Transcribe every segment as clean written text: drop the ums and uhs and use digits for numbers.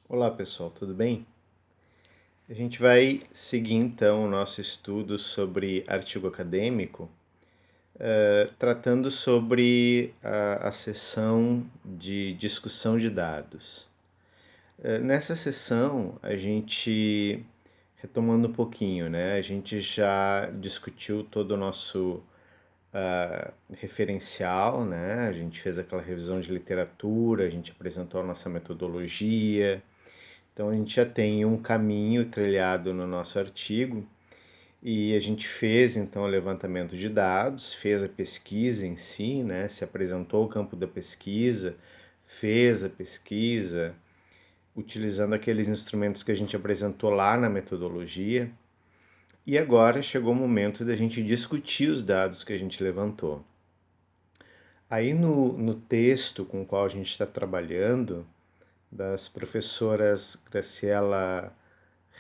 Olá pessoal, tudo bem? A gente vai seguir então o nosso estudo sobre artigo acadêmico, tratando sobre a sessão de discussão de dados. Nessa sessão, a gente, retomando um pouquinho, né, a gente já discutiu todo o nosso referencial, né, a gente fez aquela revisão de literatura, a gente apresentou a nossa metodologia. Então a gente já tem um caminho trilhado no nosso artigo e a gente fez então o levantamento de dados, fez a pesquisa em si, né? Se apresentou o campo da pesquisa, fez a pesquisa utilizando aqueles instrumentos que a gente apresentou lá na metodologia. E agora chegou o momento da gente discutir os dados que a gente levantou. Aí no texto com o qual a gente está trabalhando, das professoras Graciela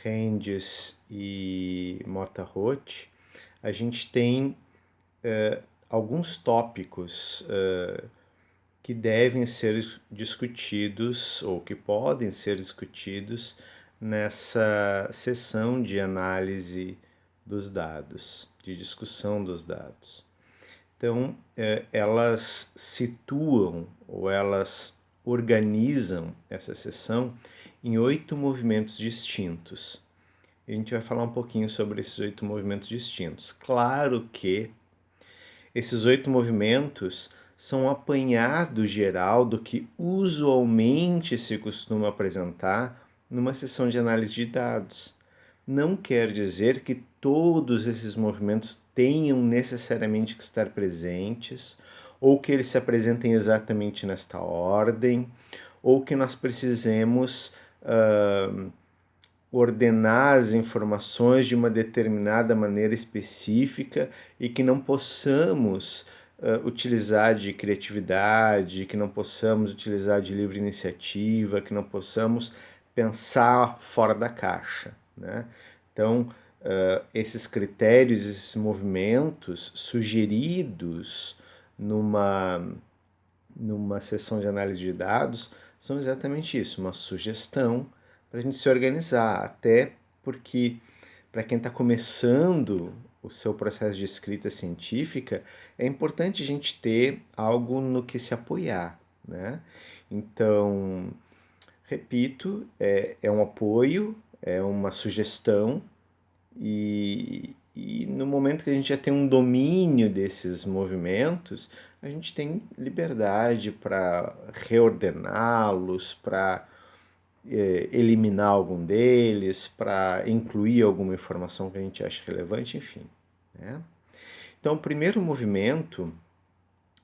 Rendes e Mota Roth, a gente tem alguns tópicos que devem ser discutidos ou que podem ser discutidos nessa sessão de análise dos dados, de discussão dos dados. Então, elas situam ou elas organizam essa sessão em 8 movimentos distintos. A gente vai falar um pouquinho sobre esses 8 movimentos distintos. Claro que esses 8 movimentos são um apanhado geral do que usualmente se costuma apresentar numa sessão de análise de dados. Não quer dizer que todos esses movimentos tenham necessariamente que estar presentes, ou que eles se apresentem exatamente nesta ordem, ou que nós precisemos ordenar as informações de uma determinada maneira específica e que não possamos utilizar de criatividade, que não possamos utilizar de livre iniciativa, que não possamos pensar fora da caixa, né? Então, esses critérios, esses movimentos sugeridos numa sessão de análise de dados são exatamente isso, uma sugestão para a gente se organizar, até porque para quem está começando o seu processo de escrita científica, é importante a gente ter algo no que se apoiar, né? Então, repito, é um apoio, é uma sugestão, e no momento que a gente já tem um domínio desses movimentos, a gente tem liberdade para reordená-los, para eliminar algum deles, para incluir alguma informação que a gente acha relevante, enfim, né? Então, o primeiro movimento,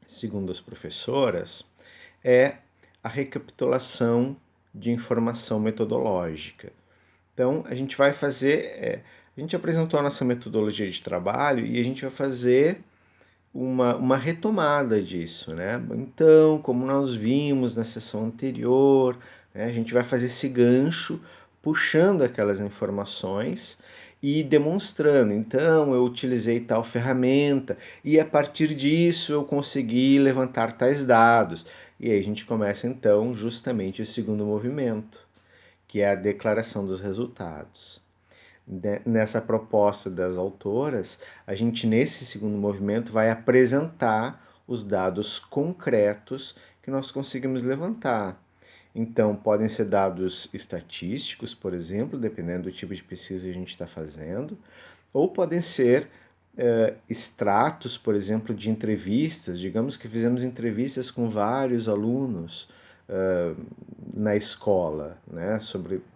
segundo as professoras, é a recapitulação de informação metodológica. Então, a gente vai fazer. A gente apresentou a nossa metodologia de trabalho e a gente vai fazer uma retomada disso, né? Então, como nós vimos na sessão anterior, né, a gente vai fazer esse gancho puxando aquelas informações e demonstrando. Então, eu utilizei tal ferramenta e a partir disso eu consegui levantar tais dados. E aí a gente começa então justamente o segundo movimento, que é a declaração dos resultados. Nessa proposta das autoras, a gente nesse segundo movimento vai apresentar os dados concretos que nós conseguimos levantar. Então, podem ser dados estatísticos, por exemplo, dependendo do tipo de pesquisa que a gente está fazendo, ou podem ser extratos, por exemplo, de entrevistas. Digamos que fizemos entrevistas com vários alunos na escola, né,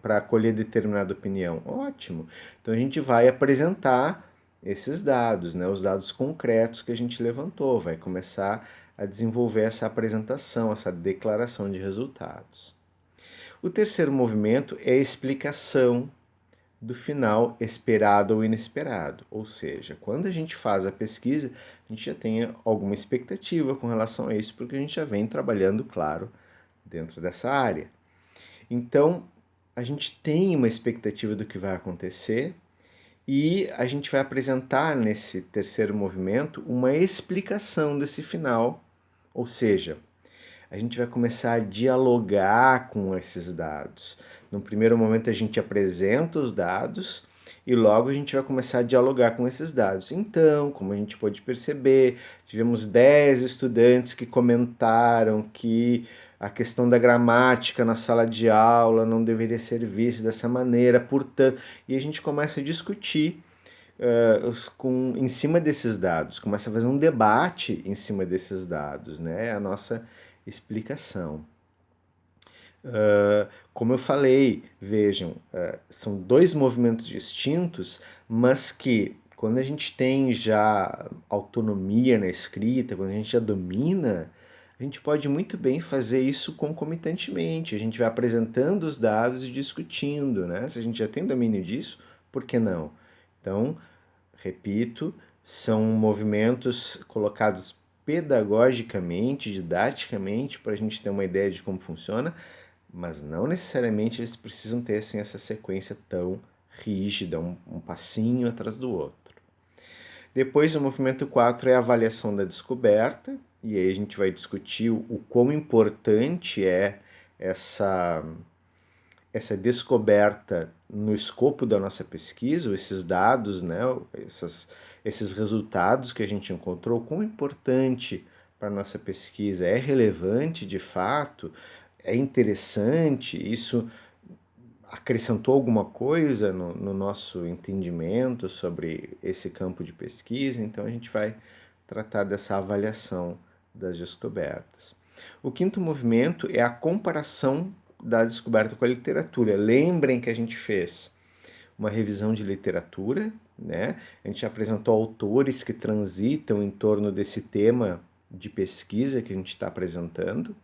para acolher determinada opinião. Ótimo. Então a gente vai apresentar esses dados, né, os dados concretos que a gente levantou, vai começar a desenvolver essa apresentação, essa declaração de resultados. O terceiro movimento é a explicação do final esperado ou inesperado. Ou seja, quando a gente faz a pesquisa, a gente já tem alguma expectativa com relação a isso, porque a gente já vem trabalhando, claro, dentro dessa área. Então, a gente tem uma expectativa do que vai acontecer e a gente vai apresentar nesse terceiro movimento uma explicação desse final, ou seja, a gente vai começar a dialogar com esses dados. No primeiro momento a gente apresenta os dados e logo a gente vai começar a dialogar com esses dados. Então, como a gente pode perceber, tivemos 10 estudantes que comentaram que a questão da gramática na sala de aula não deveria ser vista dessa maneira, portanto, e a gente começa a discutir em cima desses dados, começa a fazer um debate em cima desses dados, né? A nossa explicação. Como eu falei, vejam, são dois movimentos distintos, mas que quando a gente tem já autonomia na escrita, quando a gente já domina, a gente pode muito bem fazer isso concomitantemente. A gente vai apresentando os dados e discutindo, né? Se a gente já tem domínio disso, por que não? Então, repito, são movimentos colocados pedagogicamente, didaticamente, para a gente ter uma ideia de como funciona, mas não necessariamente eles precisam ter assim, essa sequência tão rígida, um passinho atrás do outro. Depois, o movimento 4 é a avaliação da descoberta, e aí a gente vai discutir o quão importante é essa descoberta no escopo da nossa pesquisa, esses dados, né, esses resultados que a gente encontrou, quão importante para a nossa pesquisa, é relevante de fato, é interessante, isso acrescentou alguma coisa no nosso entendimento sobre esse campo de pesquisa, então a gente vai tratar dessa avaliação das descobertas. O quinto movimento é a comparação da descoberta com a literatura. Lembrem que a gente fez uma revisão de literatura, né? A gente apresentou autores que transitam em torno desse tema de pesquisa que a gente está apresentando.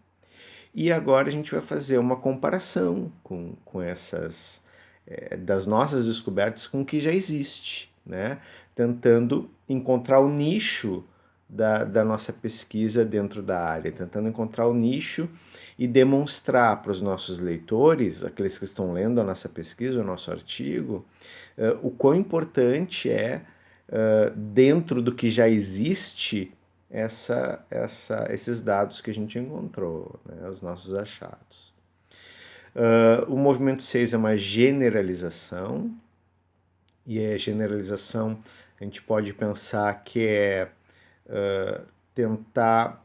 E agora a gente vai fazer uma comparação com essas, das nossas descobertas com o que já existe, né? Tentando encontrar o nicho da nossa pesquisa dentro da área, tentando encontrar o nicho e demonstrar para os nossos leitores, aqueles que estão lendo a nossa pesquisa, o nosso artigo, o quão importante é, dentro do que já existe, esses dados que a gente encontrou, né, os nossos achados. O movimento 6 é uma generalização, e a generalização a gente pode pensar que é tentar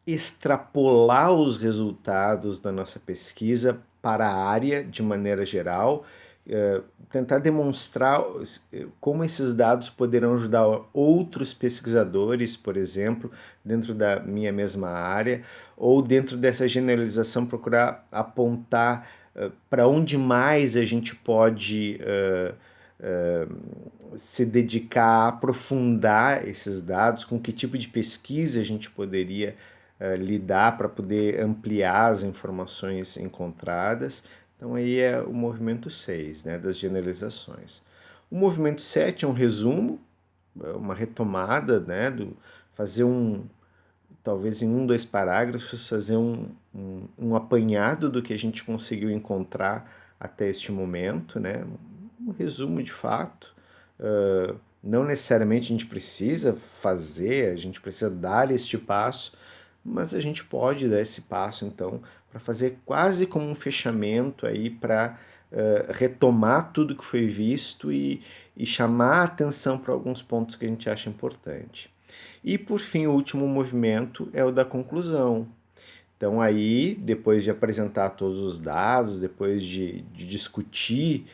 extrapolar os resultados da nossa pesquisa para a área de maneira geral, tentar demonstrar como esses dados poderão ajudar outros pesquisadores, por exemplo, dentro da minha mesma área, ou dentro dessa generalização procurar apontar para onde mais a gente pode se dedicar a aprofundar esses dados, com que tipo de pesquisa a gente poderia lidar para poder ampliar as informações encontradas. Então aí é o movimento 6, né, das generalizações. O movimento 7 é um resumo, uma retomada, né, fazer talvez em 2 parágrafos, fazer um apanhado do que a gente conseguiu encontrar até este momento, né, um resumo de fato. Não necessariamente a gente precisa fazer, a gente precisa dar este passo, mas a gente pode dar esse passo então para fazer quase como um fechamento aí para retomar tudo que foi visto e chamar a atenção para alguns pontos que a gente acha importante. E por fim, o último movimento é o da conclusão. Então aí, depois de apresentar todos os dados, depois de discutir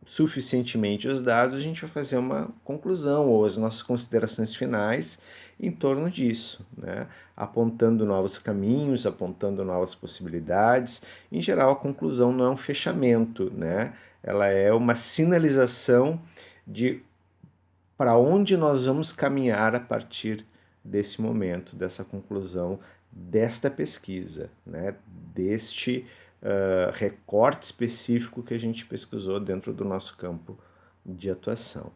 suficientemente os dados, a gente vai fazer uma conclusão ou as nossas considerações finais em torno disso, né? Apontando novos caminhos, apontando novas possibilidades. Em geral, a conclusão não é um fechamento, né? Ela é uma sinalização de para onde nós vamos caminhar a partir desse momento, dessa conclusão, desta pesquisa, né? Deste recorte específico que a gente pesquisou dentro do nosso campo de atuação.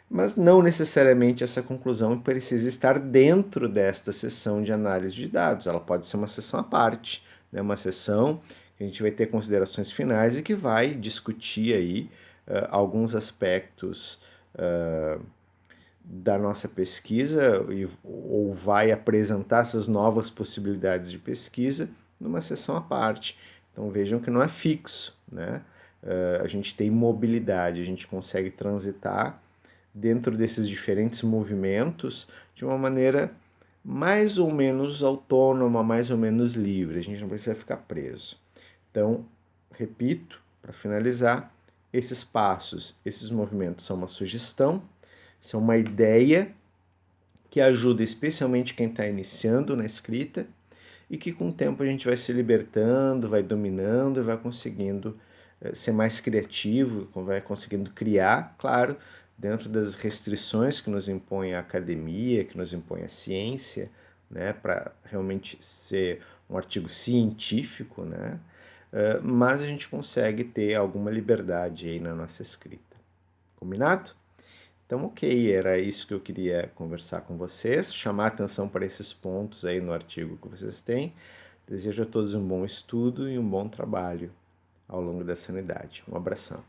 Mas não necessariamente essa conclusão precisa estar dentro desta sessão de análise de dados, ela pode ser uma sessão à parte, né? Uma sessão que a gente vai ter considerações finais e que vai discutir aí alguns aspectos da nossa pesquisa ou vai apresentar essas novas possibilidades de pesquisa numa sessão à parte. Então vejam que não é fixo, né? A gente tem mobilidade, a gente consegue transitar dentro desses diferentes movimentos de uma maneira mais ou menos autônoma, mais ou menos livre. A gente não precisa ficar preso. Então, repito, para finalizar, esses passos, esses movimentos são uma sugestão, são uma ideia que ajuda especialmente quem está iniciando na escrita e que com o tempo a gente vai se libertando, vai dominando e vai conseguindo ser mais criativo, vai conseguindo criar, claro, dentro das restrições que nos impõe a academia, que nos impõe a ciência, né, para realmente ser um artigo científico, né, mas a gente consegue ter alguma liberdade aí na nossa escrita. Combinado? Então, ok, era isso que eu queria conversar com vocês, chamar atenção para esses pontos aí no artigo que vocês têm. Desejo a todos um bom estudo e um bom trabalho ao longo dessa unidade. Um abração.